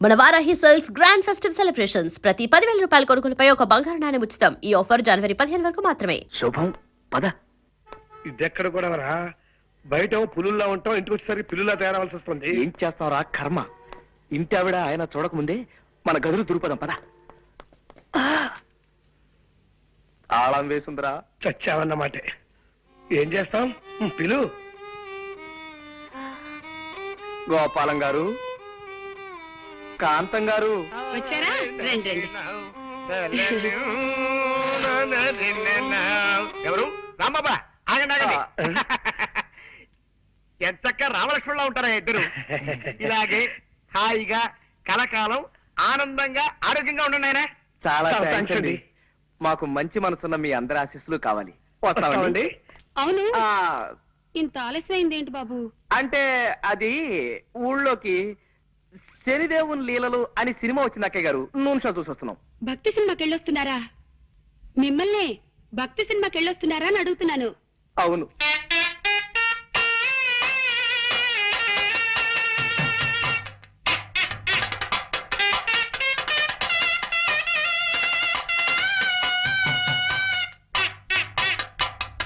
మన Varahi sales grand festive celebrations ప్రతి 10,000 రూపాయల కొనుగోలుపై ఒక బంగారు నాణెం ఉచితం. ఈ ఆఫర్ జనవరి 15 వరకు మాత్రమే. శుభం పద. ఇదెక్కడ కూడా రా, బయట పులుల్లా ఉంటాం, ఇంటికి వచ్చేసరికి పిల్లులా తయారవలసి వస్తుంది. ఏం చేస్తావురా కర్మ. ఇంటి ఆవిడ ఆయన చూడకముందే మన గదులు దురుపదం పద. తాళం వేసుందిరా. చచ్చావన్నమాటే. ఏం చేస్తాం, పిలు. గోపాలం గారు, కాంతం గారు వచ్చారా? రండి రండి. ఎవరు? రాంబాబా, ఆగండి ఆగండి. ఎంతక్క రామలక్ష్మణులా ఉంటారా ఇద్దరు. ఇలాగే హాయిగా కలకాలం ఆనందంగా ఆరోగ్యంగా ఉండండి ఆయన. చాలా థాంక్స్ అండి. మాకు మంచి మనసున్న మీ అందరి ఆశీస్సులు కావాలి. వస్తామండి. అవును, ఆ, ఇంత ఆలస్యమైంది ఏంటి బాబు? అంటే అది ఊళ్ళోకి శనిదేవుని లీలలు అని సినిమా వచ్చింది అక్కయ్య గారు. నూనె షో చూసి వస్తున్నాం. భక్తి సినిమాకి వెళ్ళొస్తున్నారా? మిమ్మల్ని భక్తి సినిమాకి వెళ్ళొస్తున్నారా అని అడుగుతున్నాను. అవును.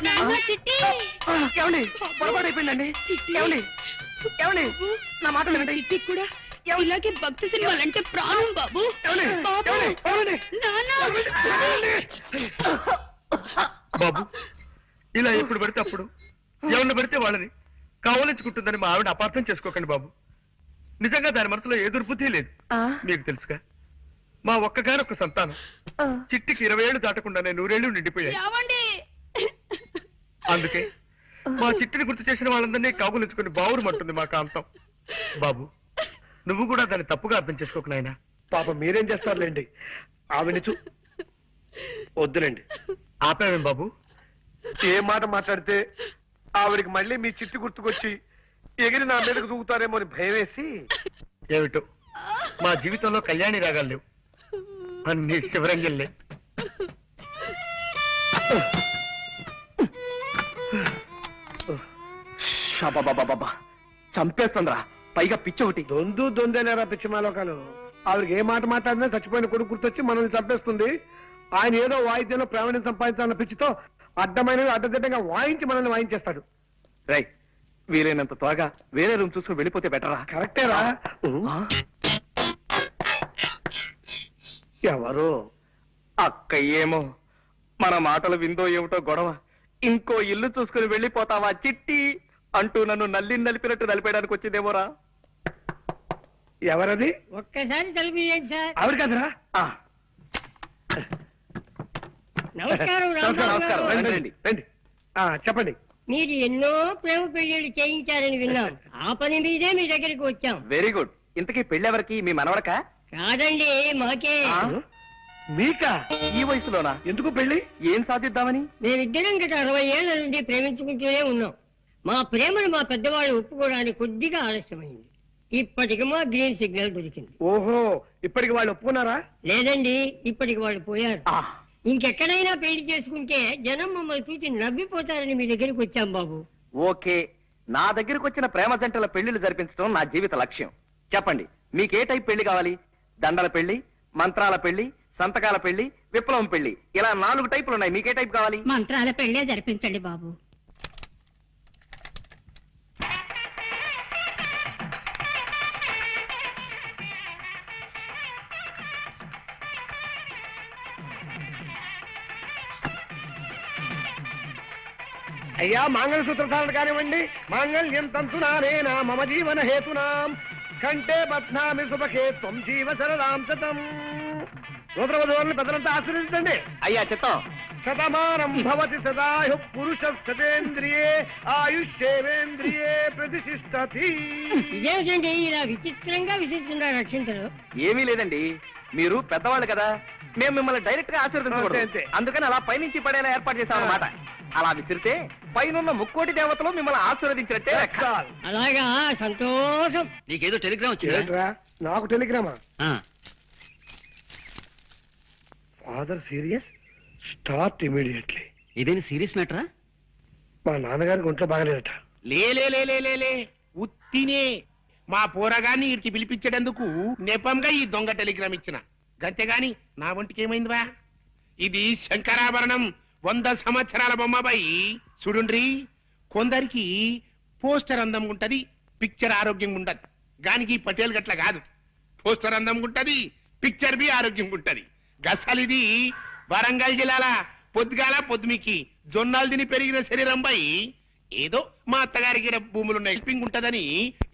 నాన్న, చిట్టి. ఏమండి పొరపాటు అయిపోయిందండి. చిట్టి. ఏమండి ఏమండి నా మాట వినండి. చిట్టి కూడా ఇలాగే భక్తి సినిమాలంటే ప్రాణం బాబు. ఏమండి? బాబు. ఏమండి? ఏమండి? నాన్న. బాబు, ఇలా ఎప్పుడు పడితే అప్పుడు ఎవరిని పడితే వాళ్ళని కావలించుకుంటుందని మా ఆవిడ అపార్థం చేసుకోకండి బాబు. నిజంగా దాని మనసులో ఏ దుర్బుద్ధి లేదు. మీకు తెలుసుగా, మా ఒక్కగానొక్క సంతానం చిట్టికి 20 ఏళ్ళు దాటకుండానే 100 ఏళ్ళు నిండిపోయాయి. ఏమండి? అందుకే మా చిట్టిని గుర్తు చేసిన వాళ్ళందరినీ కాగులించుకుని బావురుమంటుంది మా కాంతం. బాబు, నువ్వు కూడా దాన్ని తప్పుగా అర్థం చేసుకోకు నాయనా. పాప మీరేం చేస్తారులేండి, ఆవిడ వద్దులేండి. ఆపావేం బాబు? ఏ మాట మాట్లాడితే ఆవిడికి మళ్ళీ మీ చిట్టి గుర్తుకొచ్చి ఎగిరి నా మీదకు దూకుతారేమో అని భయం వేసి. ఏమిటో మా జీవితంలో కళ్యాణి రాగాలు లేవు, అన్ని శివరంజల్లే. షాబాబాబాబా, చంపేస్తుందిరా. పైగా పిచ్చి ఒకటి. దొందేలేరా పిచ్చి మాలోకాలు. ఆవిడకి ఏ మాట మాట్లాడినా చచ్చిపోయిన కొడుకు గుర్తొచ్చి మనల్ని చంపేస్తుంది. ఆయన ఏదో వాయిద్యంలో ప్రావీణ్యం సంపాదించాలన్న పిచ్చితో అడ్డమైనవి అడ్డదిడ్డంగా వాయించి మనల్ని వాయించేస్తాడు. రై, వీలైనంత త్వరగా వేరే రూమ్ చూసుకుని వెళ్ళిపోతే బెటరా? కరెక్టేరా. ఎవరు? అక్క ఏమో మన మాటలు విందో ఏమిటో గొడవ. ఇంకో ఇల్లు చూసుకుని వెళ్ళిపోతావా చిట్టి అంటూ నన్ను నలిపినట్టు నలిపేయడానికి వచ్చిందేమోరా. ఎవరది? ఒక్కసారి తలుపు సార్. ఆవిడ కదరా? నమస్కారం. నమస్కారం. రండి, రండి, రండి. చెప్పండి. మీరు ఎన్నో ప్రేమ పెళ్లిళ్ళు చేయించారని విన్నాం. ఆ పని మీదే మీ దగ్గరికి వచ్చాం. Very good. ఇంతకీ పెళ్ళెవరికి? మీ మనవడకా? కాదండి, మాకే. మీకా? ఈ వయసులోనా? ఎందుకు పెళ్లి? ఏం సాధిద్దామని? మేమిద్దరం గత 60 ఏళ్ల నుండి ప్రేమించుకుంటూనే ఉన్నాం. మా ప్రేమను మా పెద్దవాళ్ళు ఒప్పుకోవడానికి కొద్దిగా ఆలస్యమైంది. ఇప్పటికి మా గ్రీన్ సిగ్నల్ దొరికింది. ఓహో, ఇప్పటికి వాళ్ళు ఒప్పుకున్నారా? లేదండి, ఇప్పటికి వాళ్ళు పోయారు. ఇంకెక్కడైనా పెళ్లి చేసుకుంటే జనం మమ్మల్ని చూసి నవ్విపోతారని మీ దగ్గరికి వచ్చాం బాబు. ఓకే, నా దగ్గరకు వచ్చిన ప్రేమ జంటల పెళ్లిళ్ళు జరిపించడం నా జీవిత లక్ష్యం. చెప్పండి, మీకే టైప్ పెళ్లి కావాలి? దండల పెళ్లి, మంత్రాల పెళ్లి, సంతకాల పెళ్లి, విప్లవం పెళ్లి, ఇలా 4 టైపులు ఉన్నాయి. మీకే టైప్ కావాలి? మంత్రాల పెళ్లే జరిపించండి బాబు. అయ్యా, మంగళసూత్ర ధారణ కానివ్వండి. మాంగళ్యం తంతునానేనా మమ జీవన హేతునాం కంటే బధ్నామి శుభకే త్వం జీవ సరదాం శతం. సూత్రవధువులను పెద్దలంతా ఆశీర్వదించండి. అయ్యా చిత్తం. శతమానం భవతి సదాయు పురుష శతేంద్రియే ఆయుష్యేంద్రియే ప్రతిష్ఠతి. ఇదేమిటండి ఇలా విచిత్రంగా విసిస్తున్నారు రక్షించరు? ఏమీ లేదండి, మీరు పెద్దవాళ్ళు కదా, మేము మిమ్మల్ని డైరెక్ట్ గా ఆశీర్వదించకూడదు. అంతే. అందుకని అలా పైనుంచి పడేలా ఏర్పాటు చేశాం అన్నమాట. అలా విసిరితే పైనున్న 3,00,00,000 దేవతలు మిమ్మల్ని ఆశీర్వదించినట్టే లెక్క. అలాగా, సంతోషం. నీకేదో టెలిగ్రామ్ వచ్చిందా? ఏంట్రా, నాకు టెలిగ్రామా? Father serious, start immediately. ఇదేని సీరియస్ మ్యాటరా? మా నాన్నగారికి ఒంట్లో బాగలేదట. లే ఉత్తినే మా పోరగాన్ని వీరికి పిలిపించేటందుకు నెపంగా ఈ దొంగ టెలిగ్రామ్ ఇచ్చిన గంతేగాని నా ఒంటికి ఏమైందివా? ఇది శంకరాభరణం 100 సంవత్సరాల బొమ్మబాయి. చూడుండ్రి, కొందరికి పోస్టర్ అందం ఉంటది, పిక్చర్ ఆరోగ్యంగా ఉండదు. గానికి పటేల్ గట్ల కాదు, పోస్టర్ అందం ఉంటది, పిక్చర్ బి ఆరోగ్యంగా ఉంటది. గసలిది వరంగల్ జిల్లాల పొద్దుగాల పొద్దుమికి జొన్నాలు తిని పెరిగిన శరీరం పై ఏదో మా అత్తగారికి ఈడ భూములున్న హెల్పింగ్ ఉంటదని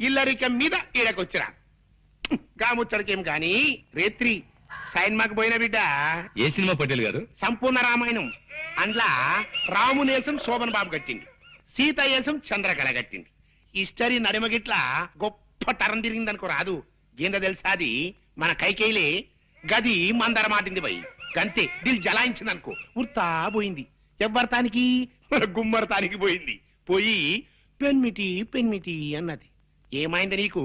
ఇల్లరికం మీద ఈడకొచ్చిరా. గాముచ్చడికేం గాని రేత్రి సైన్మాకు పోయిన బిడ్డ ఏ సినిమా పటేల్ గారు? సంపూర్ణ రామాయణం. అందులో రామునేసం శోభన్ బాబు కట్టింది, సీత ఏసం చంద్రకళ కట్టింది. హిస్టరీ నడిమగిట్ల గొప్ప టరం తిరిగిందనుకో రాదు. ఏందో తెలుసా, అది మన కైకేయిలే గది మందర మాటింది పోయి గంతే దిల్ జలాయించింది అనుకో, ఉర్తా పోయింది. ఎవ్వరతానికి మన గుమ్మరతానికి పోయింది. పోయి పెన్మిటి పెన్మిటి అన్నది. ఏమైంది నీకు?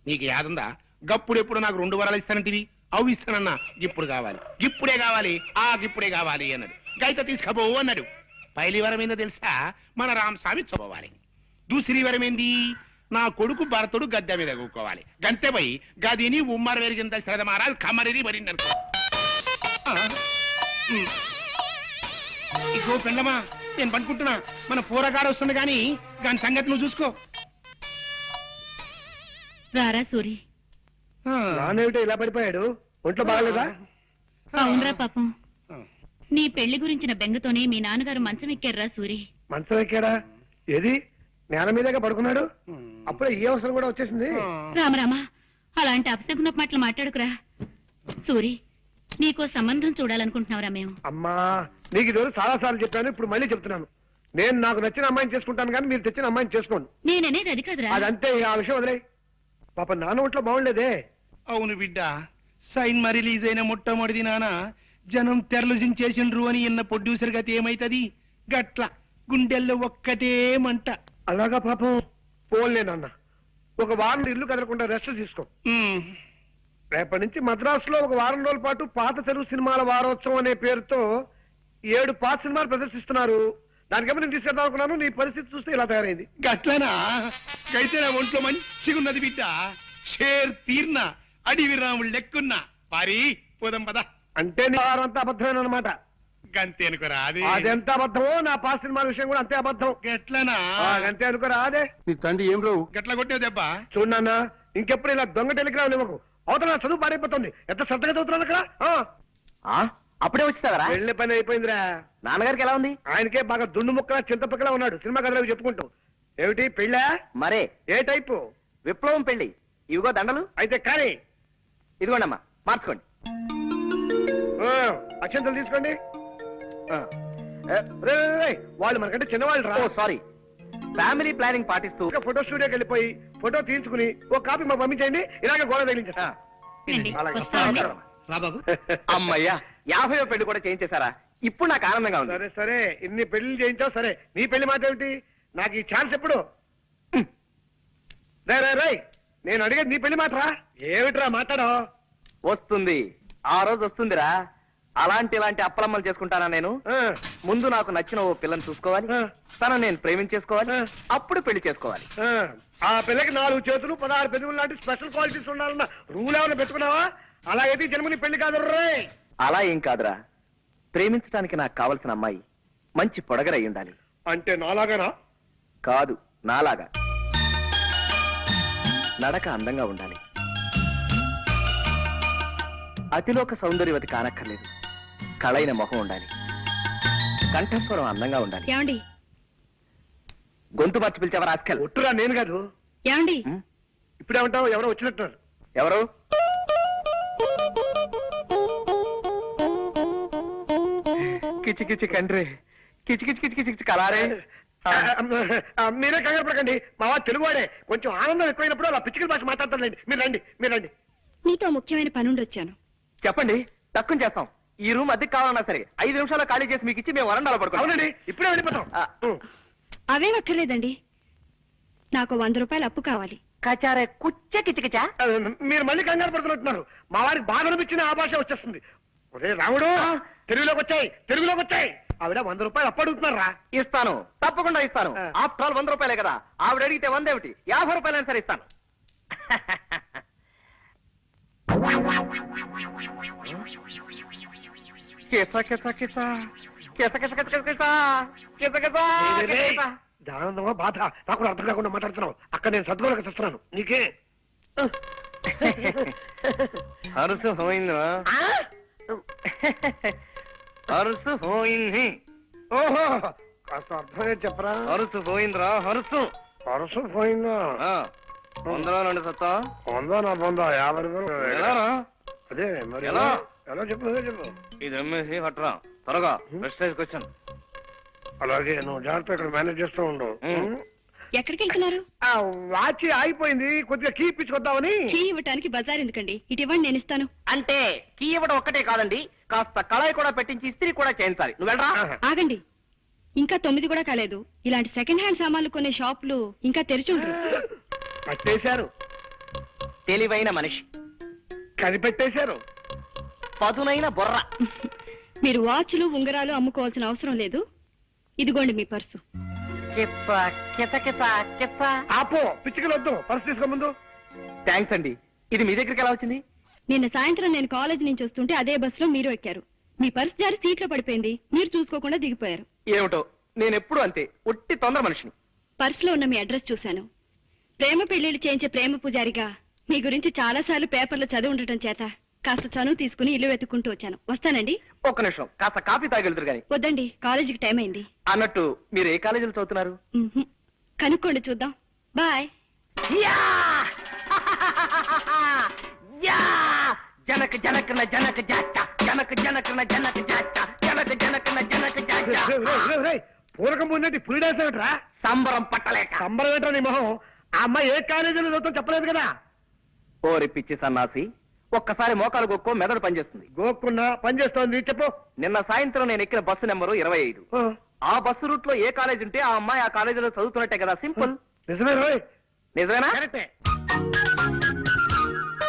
నీకు యాదుందా? గప్పుడెప్పుడు నాకు 2 వరాలు ఇస్తానంటివి, అవి ఇస్తానన్నా. ఇప్పుడు కావాలి, ఇప్పుడే కావాలి, ఇప్పుడే కావాలి అన్నాడు. గైత తీసుకపోవు అన్నాడు. పైలి వరం ఏందో తెలుసా? మన రామస్వామి చదవాలి. దూసరి వరం ఏంది? నా కొడుకు భరతుడు గద్దె మీద కూకోవాలి. గంతే పోయి గదిని ఉమ్మర వెరిగింత శ్రద్ధ మహారాజ్ కమరిని మరింది అనుకో. ఇగో పెళ్ళమా, నేను పనుకుంటున్నా. మన పూరగాడు వస్తుంది గాని దాని సంగతి నువ్వు చూసుకో. రారా సూరి. నానేమిటో ఇలా పడిపోయాడు? ఒంట్లో బాగలేదా? అవునరా పాపం, నీ పెళ్లి గురించిన బెంగతోనే మీ నాన్నగారు మంచం ఎక్కారురా సూరి. మంచం ఎక్కాడా? ఏది నేల మీదగా పడుకున్నాడు? అప్పుడే ఈ అవసరం కూడా వచ్చేసింది. రామరామా, అలాంటి అపశకున మాటలు మాట్లాడుకురా. సూరి, నీకో సంబంధం చూడాలనుకుంటున్నావురా మేము. అమ్మా, నీకు ఈ రోజు చాలా సార్లు చెప్పాను, ఇప్పుడు మళ్ళీ చెప్తున్నాను. నేను నాకు నచ్చిన అమ్మాయిని చేసుకుంటాను కానీ మీరు తెచ్చిన అమ్మాయిని చేసుకోండి. నేననేది అది కాదురా. అదంతే, ఆ విషయం వదిలే. పాప నాన్న ఒంట్లో బాగుండేదే. అవును బిడ్డ, సైన్మా రిలీజ్ అయిన మొట్టమొదటి నాన్న జనం తెరలు చేసిండ్రు అని ఇన్న ప్రొడ్యూసర్ గతి ఏమైతది? గట్ల గుండెల్లో ఒక్కటే మంట. అలాగా పాపం. పోలే నాన్న, ఒక వారం ఇల్లు కదలకుండా రెస్ట్ తీసుకో. రేపటి నుంచి మద్రాసులో ఒక వారం రోజుల పాటు పాత తెలుగు సినిమాల వారోత్సవం అనే పేరుతో 7 పాత సినిమాలు ప్రదర్శిస్తున్నారు. దానికేమో నేను తీసుకెళ్దాం అనుకున్నాను. నీ పరిస్థితి చూస్తే ఇలా తయారైంది. గట్లనా? అయితే నా ఒంట్లో మంచిగున్నది బిడ్డ. షేర్ తీర్న అడివి రాముడు లెక్కున్నా. పారి పోదాం పద. అంటే నీ వారం అంతా అబద్ధమేనమాట. గంతే అనుకోరా? అది అదెంత అబద్ధమో నా పాత సినిమాల విషయం కూడా అంతే అబద్ధం. గట్లనా? అంతే అనుకోరా? అదే నీ తండ్రి ఏం రావు గట్ల కొట్టావు దెబ్బ. చూడన్నా, ఇంకెప్పుడు ఇలా దొంగ టెలిగ్రామ్ ఇవ్వకు. అవతల నా చదువు పాడైపోతుంది. ఎంత శ్రద్ధగా చదువుతున్నాను అక్కడ. అప్పుడే వచ్చేసావరా? వెళ్ళే పని అయిపోయిందిరా. నాన్నగారికి ఎలా ఉంది? ఆయనకే బాగా దుండు ముక్కలా చింతపక్కలా ఉన్నాడు. సినిమా కథలు చెప్పుకుంటూ. ఏమిటి పెళ్ళా? మరే ఏ టైపు? విప్లవం పెళ్లి. ఇవిగో దండలు. అయితే కానీ ఇదిగోండమ్మా, మార్చుకోండి. అక్షంతలు తీసుకోండి. వాళ్ళు మనకంటే చిన్నవాళ్ళు రా. సారీ. ఫ్యామిలీ ప్లానింగ్ పాటిస్తూ ఫోటో స్టూడియోకి వెళ్ళిపోయి ఫోటో తీయించుకుని ఒక కాపీ మాకు పంపించండి. ఇలాగే గోడ తగిలించేస్తా. రండి, అలాగే. వస్తామండి. రా బాబు. అమ్మయ్యా, 50వ పెళ్లి కూడా చేయించేశారా? ఇప్పుడు నాకు ఆనందంగా ఉంది. సరే సరే, ఇన్ని పెళ్లి చేయించావు సరే. నీ పెళ్లి మాట ఏమిటి? నాకు ఈ ఛాన్స్ ఎప్పుడు? రై నేను అడిగేది నీ పెళ్లి మాటరా. ఏమిట్రా మాట్లాడో? వస్తుంది, ఆ రోజు వస్తుందిరా. ఇలాంటి అప్పలమ్మలు చేసుకుంటానా నేను? ముందు నాకు నచ్చిన ఓ పిల్లని చూసుకోవాలి, తన నేను ప్రేమించేసుకోవాలి, అప్పుడు పెళ్లి చేసుకోవాలి. ఆ పిల్లకి 4 చేతులు 16 పెదవులు లాంటి స్పెషల్ క్వాలిటీస్ ఉండాలన్న రూల్ ఏమైనా పెట్టుకున్నావా? అలాగైతే జన్మని పెళ్లి కాదు రే. అలా ఏం కాదురా, ప్రేమించడానికి నాకు కావలసిన అమ్మాయి మంచి పొడగరై ఉండాలి. అంటే నాలాగానా? కాదు, నాలాగా. నడక అందంగా ఉండాలి, అతిలోక సౌందర్యవతి కానక్కర్లేదు. కళైన మొహం ఉండాలి, కంఠస్వరం అందంగా ఉండాలి. ఏమండి? గొంతు మార్చి పిలిచేవారు ఆస్కల్. ఒట్టురా, నేను కాదు. ఏమండి? ఇప్పుడేమంటావు? ఎవరో వచ్చినట్టున్నారు. ఎవరు? కిచి కిచి కండ్రి, కిచి కిచి కిచి కిచి కలారే. మీరే కంగారు పడకండి, మా వాడు తెలుగువాడే. కొంచెం ఆనందం ఎక్కువైనప్పుడు అలా పిచ్చికల భాష మాట్లాడతారులేండి. మీరు రండి. నీతో ముఖ్యమైన పనుండి వచ్చాను. చెప్పండి, తక్కువ చేస్తాం. ఈ రూమ్ అద్దెకి కావాలన్నా సరే 5 నిమిషాల్లో ఖాళీ చేసి మీకు ఇచ్చి మేము వరండాలో పడుకోండి. అవునండి, ఇప్పుడే వెళ్ళిపోతాం. అవేం అక్కర్లేదండి, నాకు 100 రూపాయలు అప్పు కావాలి. కచారే కుచ్చ కిచకిచా. మీరు మళ్ళీ కంగారు పడుతున్నట్టున్నారు. మా వారికి బాధ అనిపించిన ఆ భాష వచ్చేస్తుంది. ఒరే రాముడు, తెలుగులోకి వచ్చాయి. ఆవిడ 100 రూపాయలు అప్పడుగుతున్నారా? ఇస్తాను, తప్పకుండా ఇస్తాను. ఆ. ఆఫ్టర్ ఆల్ 100 రూపాయలే కదా. ఆవిడ అడిగితే 100 ఏమిటి, 50 రూపాయలైనా సరే ఇస్తాను. కిస కిస కిస కిస కిస కిస కిస కిస కిస కిస. ఆనందమా బాధ నాకు కూడా అర్థం కాకుండా మాట్లాడుతున్నావు. అక్కడ నేను సర్దుకోలేక చూస్తున్నాను. నీకే హరుసు పోయిందా? హరుసు పోయింది. ఓహో కాస్త అర్థమే చెప్పరా? హరుసు పోయిందిరా, హరుసు. పరుసు పోయిందా? ఆ, 100 సత్తా. పొందా నా పొందా 50 రూపాయలు. ఎలారా? అదే మరి ఎలా? ఎలా చెప్పు నువ్వే చెప్పు. ఇది అమ్మేసి పట్టరా త్వరగా. Prestige question. అలాగే నువ్వు జాగ్రత్త ఇక్కడ మేనేజ్ చేస్తూ ఉండు. ఎక్కడికి వెళ్తున్నారు? ఆ వాచి ఆగిపోయింది, కొద్దిగా కీ ఇప్పించుకొద్దామని. కీ ఇవ్వటానికి బజార్ ఎందుకండి? ఇటు ఇవ్వండి, నేను ఇస్తాను. అంటే కీ ఇవ్వడం ఒక్కటే కాదండి, కాస్త కళాయి కూడా పెట్టించి ఇస్త్రీ కూడా చేయించాలి. నువ్వు వెళ్ళరా. ఆగండి, ఇంకా 9 కూడా కాలేదు. ఇలాంటి సెకండ్ హ్యాండ్ సామాన్లు కొనే షాపులు ఇంకా తెరిచి ఉండరు. పట్టేశారు, తెలివైన మనిషి, కనిపెట్టేశారు. పదునైన బొర్ర. మీరు వాచ్లు ఉంగరాలు అమ్ముకోవాల్సిన అవసరం లేదు. ఇదిగోండి మీ పర్సు. కిచ్చ కిచ కిచ కిచ్చ. ఆపో, పిచ్చికలు వద్దు, పర్సు తీసుకో ముందు. థ్యాంక్స్ అండి. ఇది మీ దగ్గరికి ఎలా వచ్చింది? నిన్న సాయంత్రం నేను కాలేజ్ నుంచి వస్తుంటే అదే బస్సులో మీరు ఎక్కారు. మీ పర్సు జారి సీట్లో పడిపోయింది. మీరు చూసుకోకుండా దిగిపోయారు. ఏమిటో, నేను ఎప్పుడు అంతే, ఒట్టి తొందర మనిషిని. పర్సులో ఉన్న మీ అడ్రస్ చూశాను. ప్రేమ పెళ్లిళ్ళు చేయించే ప్రేమ పూజారిగా మీ గురించి చాలా సార్లు పేపర్లో చదివి ఉండటం చేత కాస్త చనువు తీసుకుని ఇల్లు వెతుక్కుంటూ వచ్చాను. వస్తానండి. ఒక్క నిమిషం, కాస్త కాఫీ తాగెళ్తురు గాని. వద్దండి, కాలేజీకి టైం అయింది. అన్నట్టు మీరు ఏ కాలేజీలో చదువుతున్నారు? మ్మ్హ్మ్. కనుక్కోండి, చూద్దాం. బాయ్. యా! యా! జనక జనకన జనక జాచ, జనక జనకన జనక జాచ, జనక జనకన జనక జాచ. పూరకం ముందంటే పులిడేసేమిట్రా? సంబరం పట్టలేక. సంబరం ఏంట్రా నీ మొహం? ఆ అమ్మాయి ఏ కాలేజీలో చదువుతాం చెప్పలేదు కదా. ఓరి పిచ్చి సన్నాసి, ఒక్కసారి మోకాలు గొక్కో మెదడు పనిచేస్తుంది. గోక్కున్నా పని చేస్తోంది, చెప్పు. నిన్న సాయంత్రం నేను ఎక్కిన బస్సు నెంబరు 25. ఆ బస్సు రూట్ లో ఏ కాలేజ్ ఉంటే ఆ అమ్మాయి ఆ కాలేజీలో చదువుతున్నట్టే కదా. సింపుల్. నిజమే రోయ్. నిజమేనా? కరెక్టే.